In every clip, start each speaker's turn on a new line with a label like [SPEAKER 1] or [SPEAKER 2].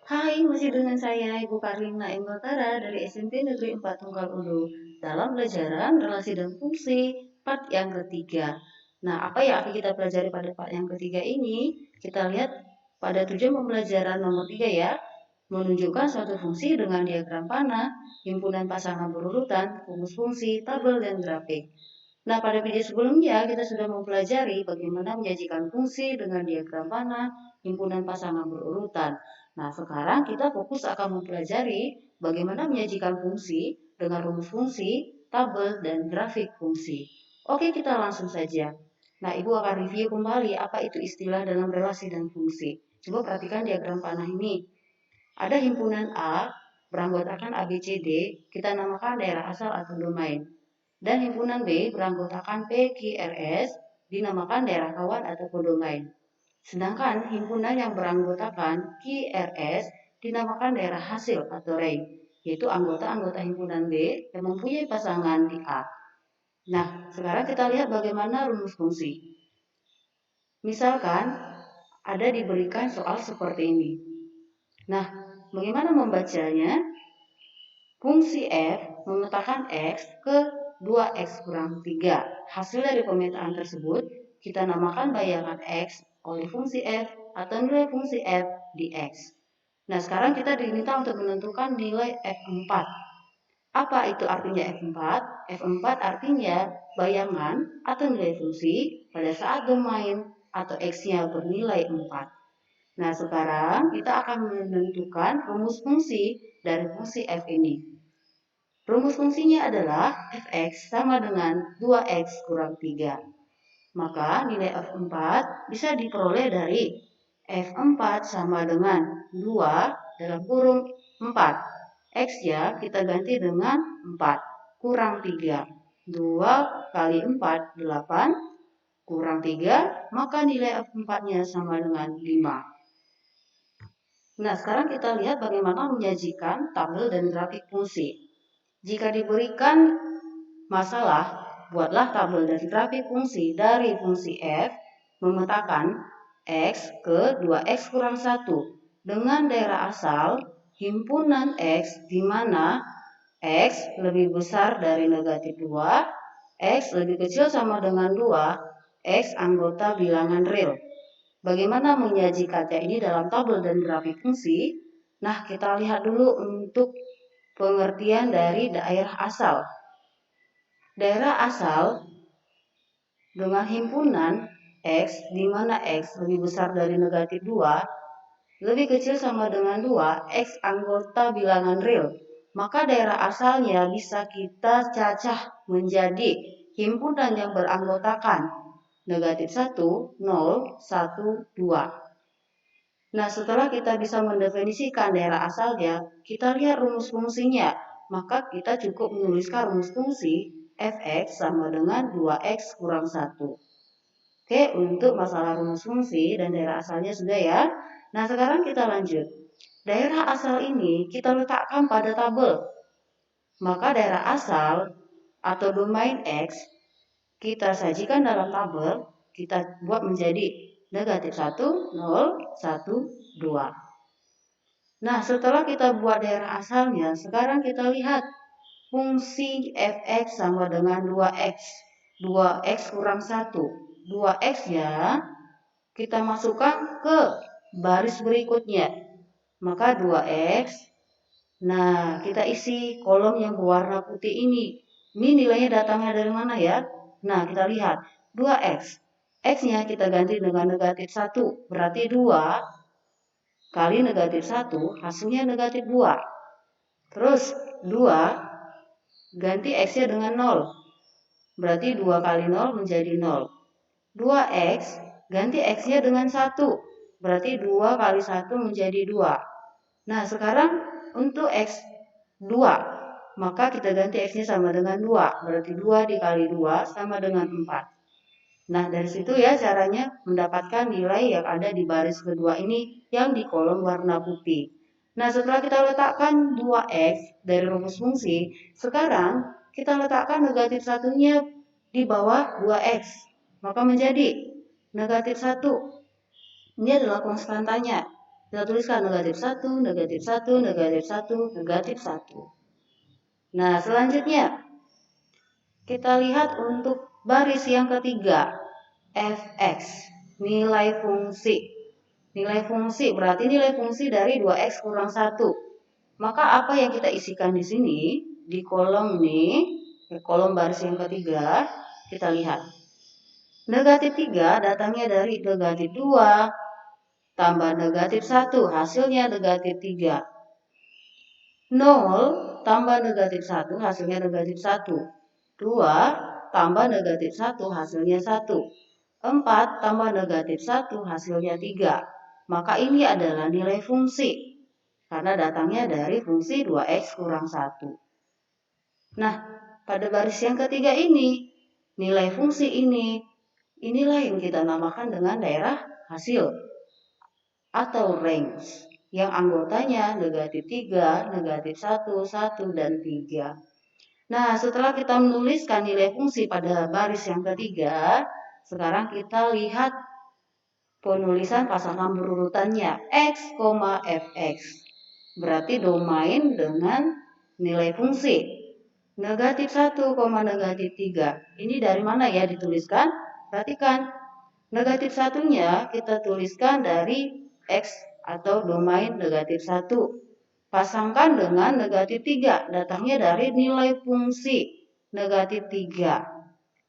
[SPEAKER 1] Hai, masih dengan saya Ibu Karlina M. Batara dari SMP Negeri 4 Tunggal Ulu dalam pelajaran relasi dan fungsi part yang ketiga. Nah, apa yang akan kita pelajari pada part yang ketiga ini? Kita lihat pada tujuan pembelajaran nomor 3 ya, menunjukkan suatu fungsi dengan diagram panah, himpunan pasangan berurutan, rumus fungsi, tabel, dan grafik. Nah, pada video sebelumnya kita sudah mempelajari bagaimana menyajikan fungsi dengan diagram panah, himpunan pasangan berurutan. Nah, sekarang kita fokus akan mempelajari bagaimana menyajikan fungsi dengan rumus fungsi, tabel, dan grafik fungsi. Oke, kita langsung saja. Nah, Ibu akan review kembali apa itu istilah dalam relasi dan fungsi. Coba perhatikan diagram panah ini. Ada himpunan A beranggotakan ABCD, kita namakan daerah asal atau domain. Dan himpunan B beranggotakan PQRS, dinamakan daerah kawan atau kodomain. Sedangkan himpunan yang beranggotakan QRS dinamakan daerah hasil atau range, yaitu anggota-anggota himpunan B yang mempunyai pasangan di A. Nah, sekarang kita lihat bagaimana rumus fungsi. Misalkan ada diberikan soal seperti ini. Nah, bagaimana membacanya? Fungsi f memetakan x ke 2x kurang 3. Hasil dari pemetaan tersebut kita namakan bayangan x oleh fungsi f atau nilai fungsi f di x. Nah, sekarang kita diminta untuk menentukan nilai f4. Apa itu artinya f4? F4 artinya bayangan atau nilai fungsi pada saat domain atau x-nya bernilai 4. Nah, sekarang kita akan menentukan rumus fungsi dari fungsi f ini. Rumus fungsinya adalah fx sama dengan 2x kurang 3. Maka nilai f4 bisa diperoleh dari f4 sama dengan 2 dalam kurung 4. X ya kita ganti dengan 4 kurang 3. 2 kali 4, 8 kurang 3, maka nilai f4-nya sama dengan 5. Nah, sekarang kita lihat bagaimana menyajikan tabel dan grafik fungsi. Jika diberikan masalah, buatlah tabel dan grafik fungsi dari fungsi f memetakan x ke 2x kurang 1 dengan daerah asal himpunan x di mana x lebih besar dari negatif 2, x lebih kecil sama dengan 2, x anggota bilangan real. Bagaimana menyajikannya ini dalam tabel dan grafik fungsi? Nah, kita lihat dulu untuk pengertian dari daerah asal. Daerah asal dengan himpunan X, di mana X lebih besar dari negatif 2, lebih kecil sama dengan 2, X anggota bilangan real. Maka daerah asalnya bisa kita cacah menjadi himpunan yang beranggotakan negatif 1, 0, 1, 2. Nah, setelah kita bisa mendefinisikan daerah asalnya, kita lihat rumus fungsinya. Maka kita cukup menuliskan rumus fungsi fx sama dengan 2x kurang 1. Oke, untuk masalah rumus fungsi dan daerah asalnya sudah ya. Nah, sekarang kita lanjut. Daerah asal ini kita letakkan pada tabel. Maka daerah asal atau domain x kita sajikan dalam tabel, kita buat menjadi negatif 1, 0, 1, 2. Nah, setelah kita buat daerah asalnya, sekarang kita lihat fungsi fx sama dengan 2x. 2x kurang 1. 2x ya, kita masukkan ke baris berikutnya. Maka 2x, nah kita isi kolom yang berwarna putih ini. Ini nilainya datangnya dari mana ya? Nah, kita lihat 2x. X-nya kita ganti dengan negatif 1, berarti 2 kali negatif 1, hasilnya negatif 2. Terus 2 ganti X-nya dengan 0. Berarti 2 kali 0 menjadi 0. 2X ganti X-nya dengan 1. Berarti 2 kali 1 menjadi 2. Nah, sekarang untuk X 2. Maka kita ganti X-nya sama dengan 2. Berarti 2 dikali 2 sama dengan 4. Nah, dari situ ya caranya mendapatkan nilai yang ada di baris kedua ini yang di kolom warna putih. Nah, setelah kita letakkan 2x dari rumus fungsi, sekarang kita letakkan negatif satunya di bawah 2x. Maka menjadi negatif 1. Ini adalah konstantanya. Kita tuliskan negatif 1, negatif 1, negatif 1, negatif 1. Nah, selanjutnya kita lihat untuk baris yang ketiga, fx, nilai fungsi. Nilai fungsi berarti nilai fungsi dari 2x kurang 1. Maka apa yang kita isikan di sini, di kolom ini, kolom baris yang ketiga, kita lihat. Negatif 3 datangnya dari negatif 2 tambah negatif 1, hasilnya negatif 3. 0 tambah negatif 1, hasilnya negatif 1. 2 tambah negatif 1, hasilnya 1. 4 tambah negatif 1, hasilnya 3. Maka ini adalah nilai fungsi, karena datangnya dari fungsi 2x kurang 1. Nah, pada baris yang ketiga ini, nilai fungsi inilah yang kita namakan dengan daerah hasil atau range, yang anggotanya negatif 3, negatif 1, 1, dan 3. Nah, setelah kita menuliskan nilai fungsi pada baris yang ketiga, sekarang kita lihat penulisan pasangan berurutannya x, fx. Berarti domain dengan nilai fungsi. Negatif 1, negatif 3. Ini dari mana ya dituliskan? Perhatikan. Negatif satunya kita tuliskan dari x atau domain negatif 1. Pasangkan dengan negatif 3. Datangnya dari nilai fungsi negatif 3.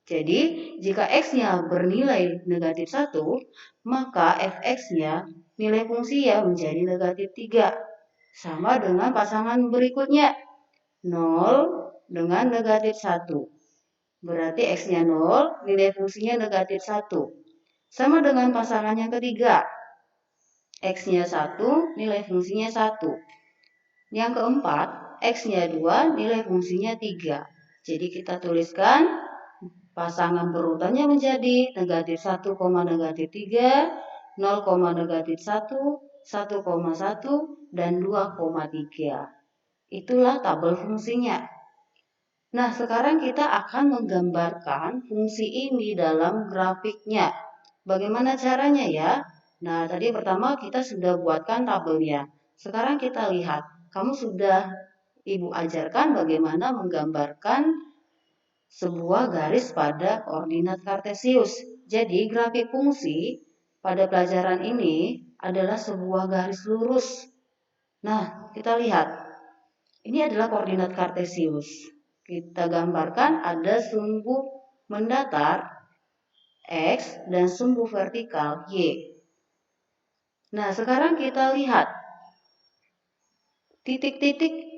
[SPEAKER 1] Jadi, jika x-nya bernilai negatif 1, maka fx-nya nilai fungsi ya menjadi negatif 3. Sama dengan pasangan berikutnya. 0 dengan negatif 1. Berarti x-nya 0, nilai fungsinya negatif 1. Sama dengan pasangan yang ketiga. X-nya 1, nilai fungsinya 1. Yang keempat, x-nya 2, nilai fungsinya 3. Jadi kita tuliskan pasangan berurutannya menjadi negatif 1, negatif 3, 0, negatif 1, 1,1, dan 2,3. Itulah tabel fungsinya. Nah, sekarang kita akan menggambarkan fungsi ini dalam grafiknya. Bagaimana caranya ya? Nah, tadi pertama kita sudah buatkan tabelnya. Sekarang kita lihat, kamu sudah Ibu ajarkan bagaimana menggambarkan sebuah garis pada koordinat kartesius. Jadi, grafik fungsi pada pelajaran ini adalah sebuah garis lurus. Nah, kita lihat. Ini adalah koordinat kartesius. Kita gambarkan ada sumbu mendatar X dan sumbu vertikal Y. Nah, sekarang kita lihat titik-titik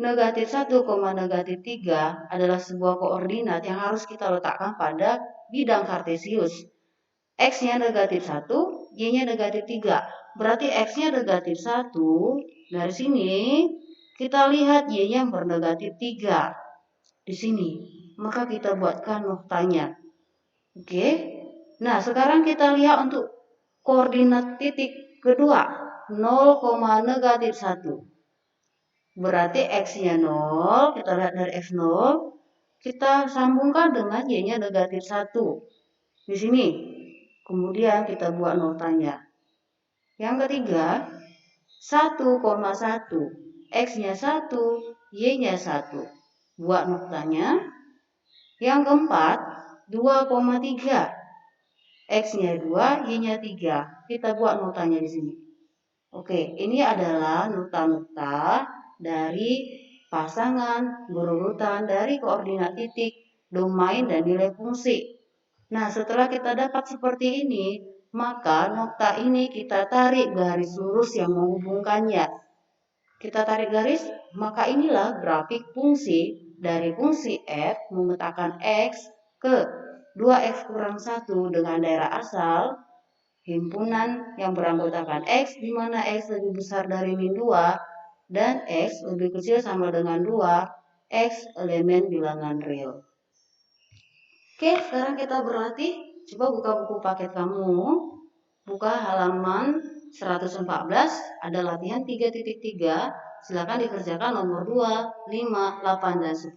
[SPEAKER 1] negatif 1, negatif 3 adalah sebuah koordinat yang harus kita letakkan pada bidang kartesius. X-nya negatif 1, Y-nya negatif 3. Berarti X-nya negatif 1, dari sini kita lihat Y-nya bernegatif 3. Di sini, maka kita buatkan noktanya. Oke. Nah, sekarang kita lihat untuk koordinat titik kedua, 0, negatif 1. Berarti X-nya 0, kita lihat dari F0, kita sambungkan dengan Y-nya negatif 1. Di sini, kemudian kita buat notanya. Yang ketiga, 1,1. X-nya 1, Y-nya 1. Buat notanya. Yang keempat, 2,3. X-nya 2, Y-nya 3. Kita buat notanya di sini. Oke, ini adalah nota-nota dari pasangan berurutan dari koordinat titik, domain, dan nilai fungsi. Nah, setelah kita dapat seperti ini, maka nokta ini kita tarik garis lurus yang menghubungkannya. Kita tarik garis, maka inilah grafik fungsi dari fungsi f memetakan x ke 2x kurang 1 dengan daerah asal himpunan yang beranggotakan x di mana x lebih besar dari min 2 dan x lebih kecil sama dengan 2, x elemen bilangan real. Oke, sekarang kita berlatih. Coba buka buku paket kamu. Buka halaman 114, ada latihan 3.3. Silakan dikerjakan nomor 2, 5, 8, dan 10.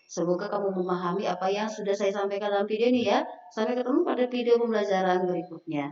[SPEAKER 1] Semoga kamu memahami apa yang sudah saya sampaikan dalam video ini ya. Sampai ketemu pada video pembelajaran berikutnya.